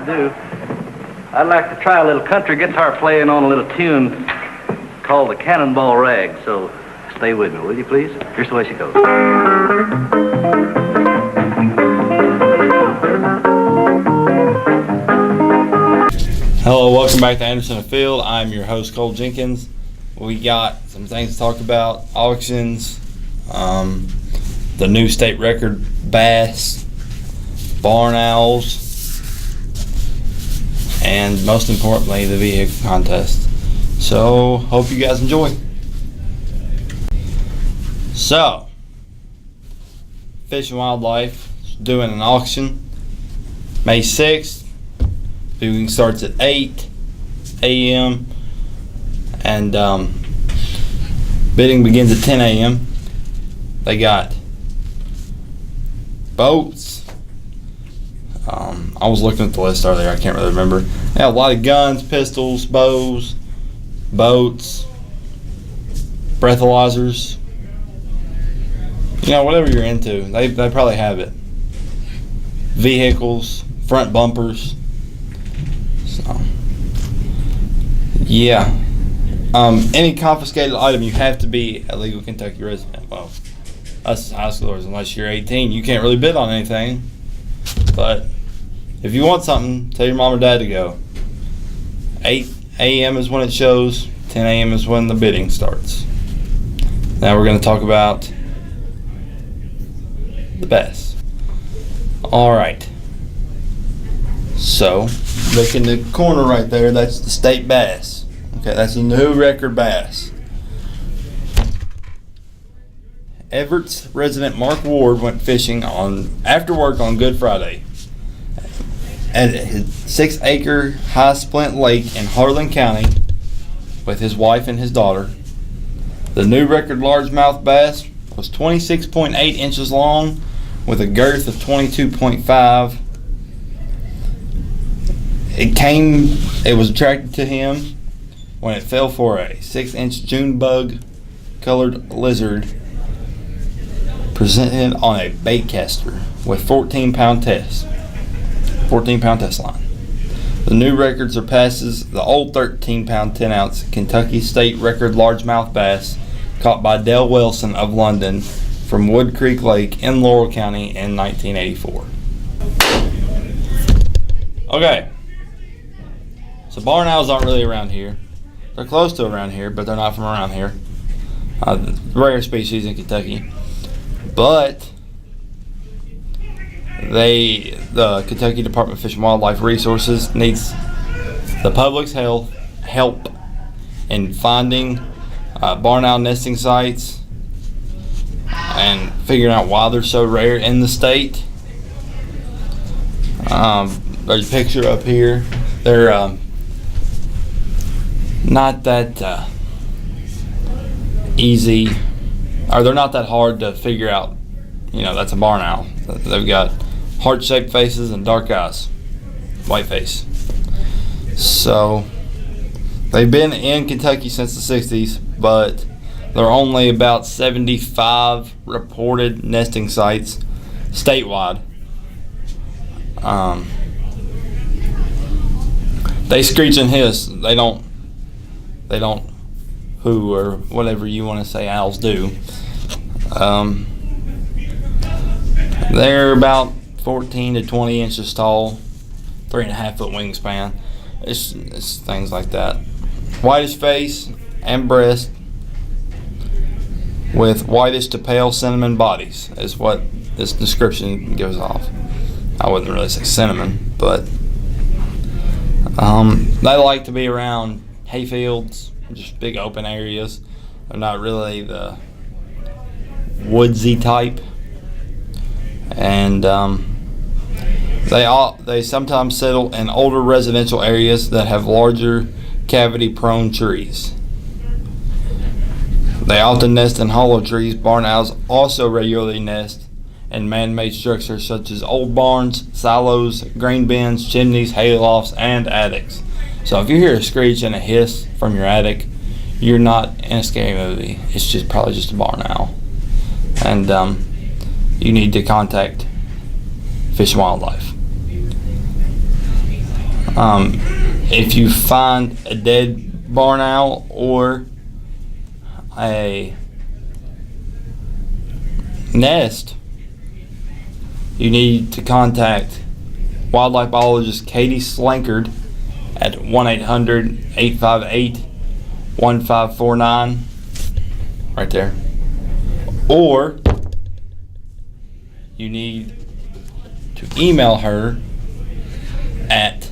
to do. I'd like to try a little country guitar playing on a little tune called the Cannonball Rag, so stay with me, will you please? Here's the way she goes. Hello, welcome back to Anderson Afield. I'm your host, Cole Jenkins. We got some things to talk about: auctions, the new state record bass, barn owls, and most importantly, the vehicle contest. So, hope you guys enjoy. So, Fish and Wildlife is doing an auction May 6th. Viewing starts at 8 a.m. and bidding begins at 10 a.m. They got boats. I was looking at the list earlier. I can't really remember. They have a lot of guns, pistols, bows, boats, breathalyzers. You know, whatever you're into, they probably have it. Vehicles, front bumpers. So, yeah. Any confiscated item, you have to be a legal Kentucky resident. Well, us high schoolers, unless you're 18, you can't really bid on anything. But if you want something, tell your mom or dad to go. 8 a.m. is when it shows. 10 a.m. is when the bidding starts. Now we're going to talk about the bass. All right. So, look in the corner right there, that's the state bass. Okay, that's a new record bass. Everett's resident Mark Ward went fishing after work on Good Friday at his 6-acre High Splint Lake in Harlan County with his wife and his daughter. The new record largemouth bass was 26.8 inches long with a girth of 22.5. It was attracted to him when it fell for a 6-inch June bug colored lizard presented on a bait caster with 14-pound test line. The new record surpasses the old 13-pound 10-ounce Kentucky state record largemouth bass caught by Dale Wilson of London from Wood Creek Lake in Laurel County in 1984. Okay. So barn owls aren't really around here. They're close to around here, but they're not from around here. Rare species in Kentucky. But the Kentucky Department of Fish and Wildlife Resources needs the public's help in finding barn owl nesting sites and figuring out why they're so rare in the state. There's a picture up here. They're not that easy, or they're not that hard to figure out. You know, that's a barn owl. They've got heart-shaped faces and dark eyes, white face. So they've been in Kentucky since the 60s, but there are only about 75 reported nesting sites statewide. They screech and hiss. They don't hoo or whatever you want to say owls do. They're about 14 to 20 inches tall, 3.5 foot wingspan. It's things like that. Whitish face and breast with whitish to pale cinnamon bodies is what this description gives off. I wouldn't really say cinnamon, but they like to be around hay fields, just big open areas. They're not really the woodsy type, and they sometimes settle in older residential areas that have larger cavity-prone trees. They often nest in hollow trees. Barn owls also regularly nest in man-made structures such as old barns, silos, grain bins, chimneys, haylofts, and attics. So if you hear a screech and a hiss from your attic, you're not in a scary movie. It's just probably just a barn owl. And you need to contact Fish and Wildlife. If you find a dead barn owl or a nest, you need to contact wildlife biologist Katie Slankard at 1-800-858-1549, right there. Or you need to email her at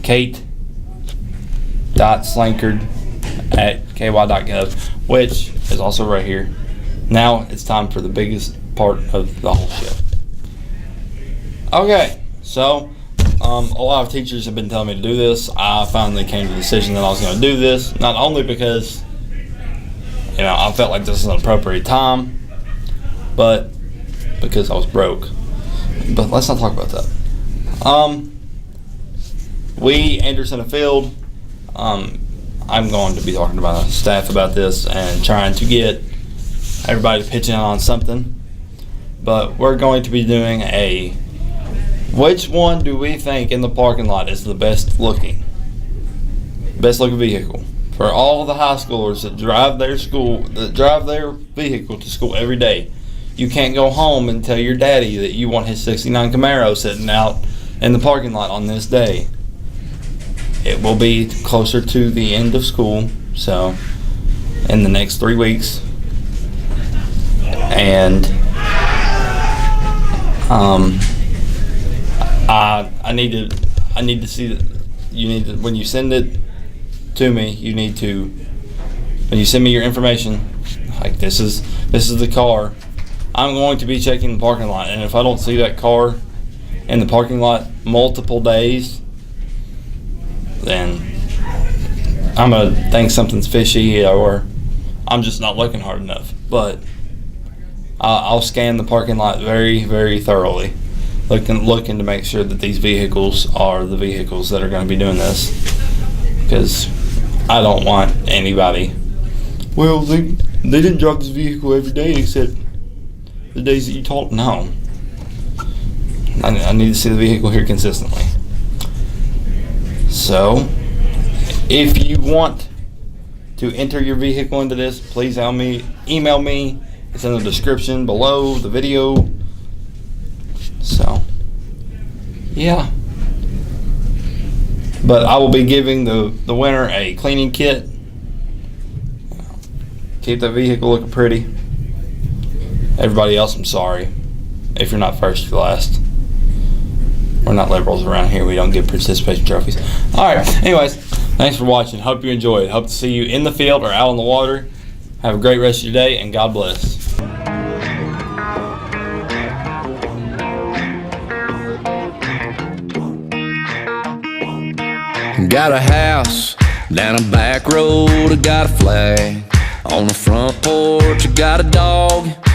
kate.slankard@ky.gov, which is also right here. Now it's time for the biggest part of the whole show. Okay, so a lot of teachers have been telling me to do this. I finally came to the decision that I was going to do this, not only because I felt like this is an appropriate time, but because I was broke. But let's not talk about that. We, Anderson Afield, I'm going to be talking to my staff about this and trying to get everybody to pitch in on something. But we're going to be doing which one do we think in the parking lot is the best looking vehicle for all of the high schoolers that drive their vehicle to school every day. You can't go home and tell your daddy that you want his '69 Camaro sitting out in the parking lot on this day. It will be closer to the end of school, so in the next 3 weeks. And I need to see that. You need to, when you send it to me, when you send me your information, like this is the car. I'm going to be checking the parking lot, and if I don't see that car in the parking lot multiple days, then I'm gonna think something's fishy, or I'm just not looking hard enough. But I'll scan the parking lot very, very thoroughly, looking to make sure that these vehicles are the vehicles that are going to be doing this, because I don't want anybody. Well, they didn't drive this vehicle every day except the days that you taught. No, I need to see the vehicle here consistently. So, if you want to enter your vehicle into this, please email me. It's in the description below the video. So, yeah. But I will be giving the winner a cleaning kit. Keep that vehicle looking pretty. Everybody else, I'm sorry. If you're not first, you're last. We're not liberals around here. We don't give participation trophies. Alright, anyways, thanks for watching. Hope you enjoyed. Hope to see you in the field or out on the water. Have a great rest of your day, and God bless. Got a house down a back road, I got a flag on the front porch, I got a dog.